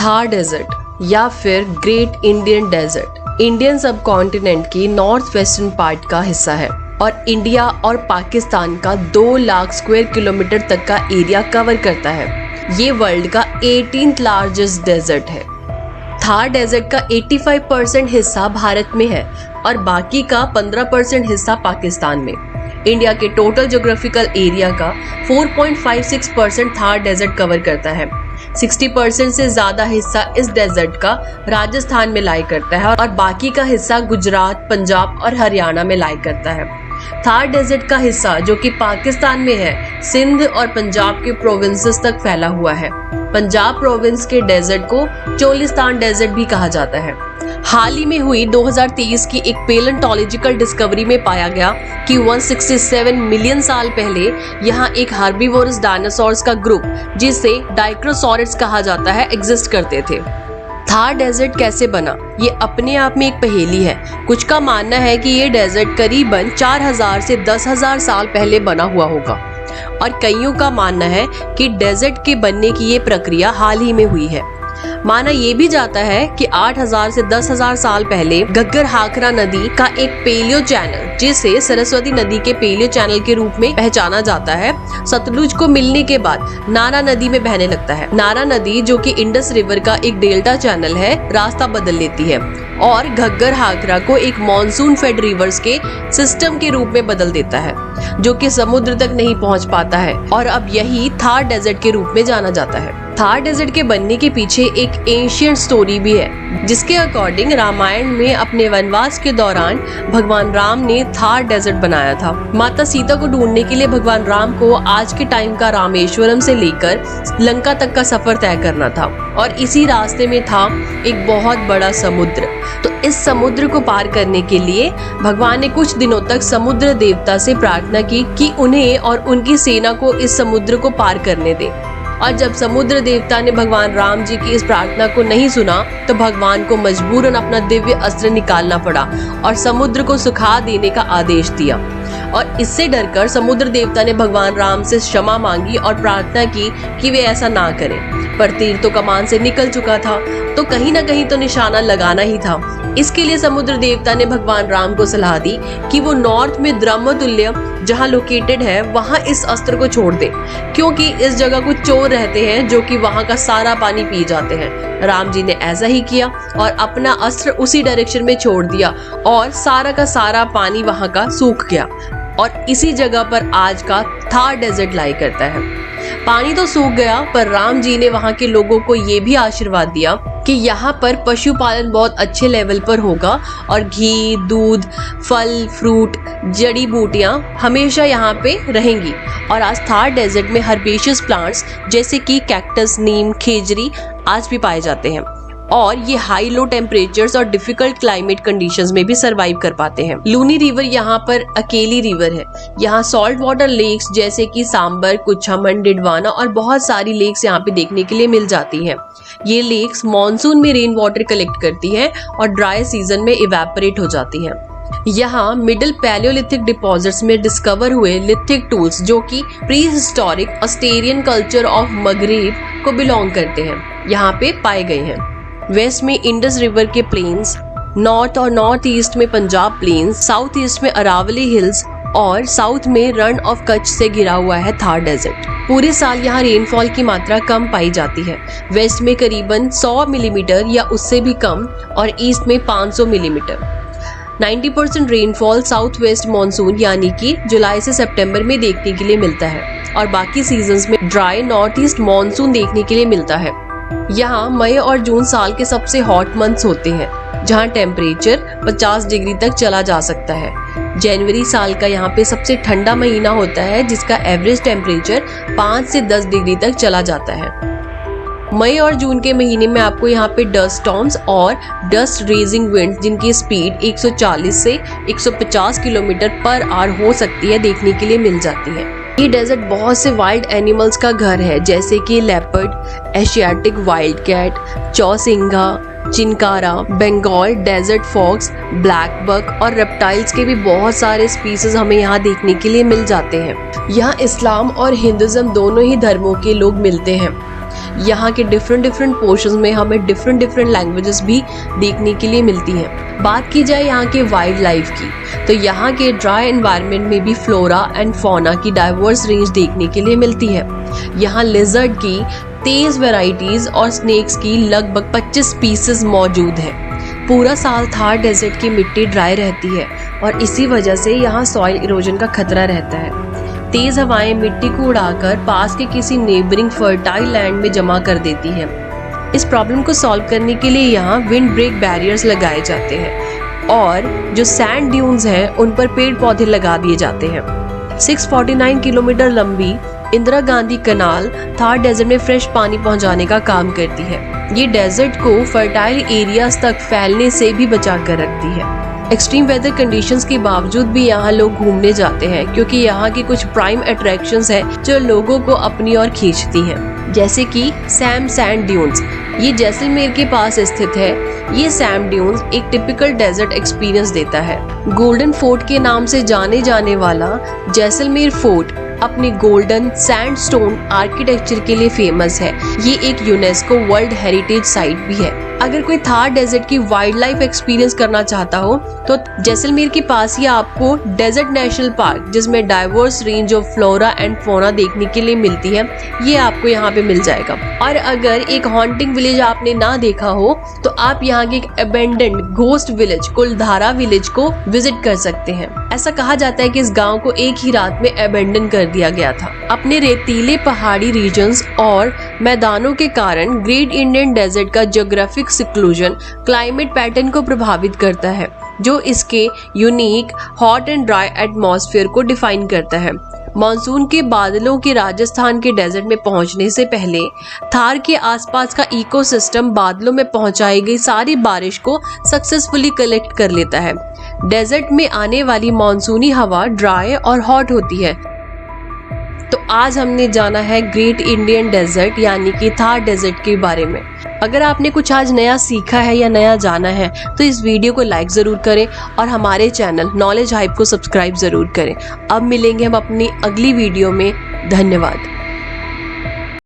Thar desert या फिर great Indian desert Indian सब कॉन्टिनेंट की नॉर्थ वेस्टर्न पार्ट का हिस्सा है और इंडिया और पाकिस्तान का 2 लाख स्क्वायर किलोमीटर तक का एरिया कवर करता है। ये वर्ल्ड का 18th लार्जेस्ट डेजर्ट है। थार डेजर्ट का 85% हिस्सा भारत में है और बाकी का 15% हिस्सा पाकिस्तान में। इंडिया के टोटल ज्योग्राफिकल एरिया का 4.56% थार डेजर्ट कवर करता है। 60% से ज्यादा हिस्सा इस डेजर्ट का राजस्थान में लाई करता है और बाकी का हिस्सा गुजरात, पंजाब और हरियाणा में लाई करता है। थार डेजर्ट का हिस्सा जो कि पाकिस्तान में है, सिंध और पंजाब के प्रोविंसेस तक फैला हुआ है। पंजाब प्रोविंस के डेजर्ट को चोलिस्तान डेजर्ट भी कहा जाता है। हाल ही में हुई 2023 की एक पैलेंटोलॉजिकल डिस्कवरी में पाया गया कि 167 मिलियन साल पहले यहाँ एक हर्बीवोरस डायनासोर्स का ग्रुप, जिसे डाइक्रोसॉरिड्स कहा जाता है, एग्जिस्ट करते थे। थार डेजर्ट कैसे बना, ये अपने आप में एक पहेली है। कुछ का मानना है कि ये डेजर्ट करीबन 4000 से 10,000 साल पहले बना हुआ होगा और कईयों का मानना है कि डेजर्ट के बनने की ये प्रक्रिया हाल ही में हुई है। माना ये भी जाता है कि 8000 से 10,000 साल पहले घग्गर हाकरा नदी का एक पेलियो चैनल, जिसे सरस्वती नदी के पेलियो चैनल के रूप में पहचाना जाता है, सतलुज को मिलने के बाद नारा नदी में बहने लगता है। नारा नदी, जो कि इंडस रिवर का एक डेल्टा चैनल है, रास्ता बदल लेती है और घग्गर हाकरा को एक मॉनसून फेड रिवर्स के सिस्टम के रूप में बदल देता है, जो कि समुद्र तक नहीं पहुंच पाता है और अब यही थार डेजर्ट के रूप में जाना जाता है। थार डेजर्ट के बनने के पीछे एक एंशिएंट स्टोरी भी है, जिसके अकॉर्डिंग रामायण में अपने वनवास के दौरान भगवान राम ने थार डेजर्ट बनाया था। माता सीता को ढूंढने के लिए भगवान राम को आज के टाइम का रामेश्वरम से लेकर लंका तक का सफर तय करना था और इसी रास्ते में था एक बहुत बड़ा समुद्र। तो इस समुद्र को पार करने के लिए भगवान ने कुछ दिनों तक समुद्र देवता से प्रार्थना की कि उन्हें और उनकी सेना को इस समुद्र को पार करने दे। और जब समुद्र देवता ने भगवान राम जी की इस प्रार्थना को नहीं सुना, तो भगवान को मजबूरन अपना दिव्य अस्त्र निकालना पड़ा और समुद्र को सुखा देने का आदेश दिया। और इससे डरकर समुद्र देवता ने भगवान राम से क्षमा मांगी और प्रार्थना की कि वे ऐसा ना करें। पर तीर तो कमान से निकल चुका था, तो कहीं ना कहीं तो निशाना लगाना ही था। इसके लिए समुद्र देवता ने भगवान राम को सलाह दी कि वो नॉर्थ में द्रम्मतुल्य जहाँ लोकेटेड है, वहाँ इस अस्त्र को छोड़ दे, क्योंकि इस जगह कुछ चोर रहते हैं जो कि वहाँ का सारा पानी पी जाते हैं। राम जी ने ऐसा ही किया और अपना अस्त्र उसी डायरेक्शन में छोड़ दिया और सारा का सारा पानी वहाँ का सूख गया और इसी जगह पर आज का थार डेजर्ट लाई करता है। पानी तो सूख गया, पर राम जी ने वहाँ के लोगों को ये भी आशीर्वाद दिया कि यहाँ पर पशुपालन बहुत अच्छे लेवल पर होगा और घी, दूध, फल, फ्रूट, जड़ी बूटियाँ हमेशा यहाँ पे रहेंगी। और आज थार डेजर्ट में हर्बेशियस प्लांट्स जैसे कि कैक्टस, नीम, खेजरी आज भी पाए जाते हैं और ये हाई लो टेम्परेचर्स और डिफिकल्ट क्लाइमेट कंडीशंस में भी सरवाइव कर पाते हैं। लूनी रिवर यहाँ पर अकेली रिवर है। यहाँ सॉल्ट वाटर लेक्स जैसे कि सांबर, कुछमन, डिडवाना और बहुत सारी लेक्स यहाँ पे देखने के लिए मिल जाती हैं। ये लेक्स मॉनसून में रेन वाटर कलेक्ट करती हैं और ड्राई सीजन में इवेपोरेट हो जाती हैं। यहाँ मिडिल पैलियोलिथिक डिपॉजिट्स में डिस्कवर हुए लिथिक टूल्स, जो कि pre historic Aterian culture of Maghreb को बिलोंग करते हैं, यहाँ पे पाए गए हैं। वेस्ट में इंडस रिवर के प्लेन्स, नॉर्थ और नॉर्थ ईस्ट में पंजाब प्लेन्स, साउथ ईस्ट में अरावली हिल्स और साउथ में रण ऑफ कच्छ से घिरा हुआ है थार डेजर्ट। पूरे साल यहाँ रेनफॉल की मात्रा कम पाई जाती है। वेस्ट में करीबन 100 मिलीमीटर या उससे भी कम और ईस्ट में 500 millimetre. 90% rainfall south west monsoon यानी कि जुलाई से सितंबर में देखने के लिए मिलता है और बाकी सीजन्स में ड्राई नॉर्थ ईस्ट मॉनसून देखने के लिए मिलता है। यहाँ मई और जून साल के सबसे हॉट मंथ्स होते हैं, जहाँ टेम्परेचर 50 डिग्री तक चला जा सकता है। जनवरी साल का यहाँ पे सबसे ठंडा महीना होता है, जिसका एवरेज टेम्परेचर 5 से 10 डिग्री तक चला जाता है। मई और जून के महीने में आपको यहाँ पे डस्ट स्टॉर्म्स और डस्ट रेजिंग विंड, जिनकी स्पीड 140 से 150 किलोमीटर पर आवर हो सकती है, देखने के लिए मिल जाती है। ये डेजर्ट बहुत से वाइल्ड एनिमल्स का घर है, जैसे कि लेपर्ड, एशियाटिक वाइल्ड कैट, चौसिंघा, चिनकारा, Bengal desert fox, black buck और रेप्टाइल्स के भी बहुत सारे स्पीसीज हमें यहाँ देखने के लिए मिल जाते हैं। यहाँ इस्लाम और हिंदुज्म दोनों ही धर्मों के लोग मिलते हैं। यहाँ के डिफरेंट पोर्शंस में हमें डिफरेंट लैंग्वेजेस भी देखने के लिए मिलती हैं। बात की जाए यहाँ के वाइल्ड लाइफ की, तो यहाँ के ड्राई एनवायरनमेंट में भी फ्लोरा एंड फौना की डाइवर्स रेंज देखने के लिए मिलती है। यहाँ लिजर्ड की 23 वैरायटीज और स्नेक्स की लगभग 25 स्पीसीज मौजूद है। पूरा साल थार डेजर्ट की मिट्टी ड्राई रहती है और इसी वजह से यहाँ सॉइल इरोजन का खतरा रहता है। तेज हवाएं मिट्टी को उड़ाकर पास के किसी नेबरिंग फर्टाइल लैंड में जमा कर देती है। इस प्रॉब्लम को सॉल्व करने के लिए यहाँ विंड ब्रेक बैरियर्स लगाए जाते हैं और जो सैंड ड्यून्स हैं उन पर पेड़ पौधे लगा दिए जाते हैं। 649 किलोमीटर लंबी इंदिरा गांधी कनाल थार डेजर्ट में फ्रेश पानी पहुंचाने का काम करती है। ये डेजर्ट को फर्टाइल एरियाज तक फैलने से भी बचा कर रखती है। एक्सट्रीम वेदर कंडीशंस के बावजूद भी यहाँ लोग घूमने जाते हैं क्योंकि यहाँ की कुछ प्राइम अट्रैक्शंस हैं जो लोगों को अपनी ओर खींचती हैं, जैसे कि सैम सैंड ड्यून्स। ये जैसलमेर के पास स्थित है। ये सैम ड्यून्स एक टिपिकल डेजर्ट एक्सपीरियंस देता है। गोल्डन फोर्ट के नाम से जाने जाने वाला जैसलमेर फोर्ट अपने गोल्डन सैंडस्टोन आर्किटेक्चर के लिए फेमस है। ये एक यूनेस्को वर्ल्ड हेरिटेज साइट भी है। अगर कोई थार डेजर्ट की वाइल्ड लाइफ एक्सपीरियंस करना चाहता हो तो जैसलमेर के पास ही आपको डेजर्ट नेशनल पार्क, जिसमें diverse range of flora and fauna देखने के लिए मिलती है, ये आपको यहाँ पे मिल जाएगा। और अगर एक हॉन्टिंग विलेज आपने ना देखा हो तो आप यहाँ के एक अबेंडेंड घोस्ट विलेज कुलधारा विलेज को विजिट कर सकते हैं। ऐसा कहा जाता है कि इस गाँव को एक ही रात में अबेंडन कर दिया गया था। अपने रेतीले पहाड़ी रीजन्स और मैदानों के कारण ग्रेट इंडियन डेजर्ट का ज्योग्राफिक सिक्लूजन क्लाइमेट पैटर्न को प्रभावित करता है, जो इसके unique hot and dry atmosphere को डिफाइन करता है। मानसून के बादलों के राजस्थान के डेजर्ट में पहुंचने से पहले थार के आसपास का इकोसिस्टम बादलों में पहुंचाई गई सारी बारिश को सक्सेसफुली कलेक्ट कर लेता है। डेजर्ट में आने वाली मानसूनी हवा ड्राई और हॉट होती है। तो आज हमने जाना है ग्रेट इंडियन डेजर्ट यानी कि थार डेजर्ट के बारे में। अगर आपने कुछ आज नया सीखा है या नया जाना है तो इस वीडियो को लाइक जरूर करें और हमारे चैनल नॉलेज हाइप को सब्सक्राइब जरूर करें। अब मिलेंगे हम अपनी अगली वीडियो में। धन्यवाद।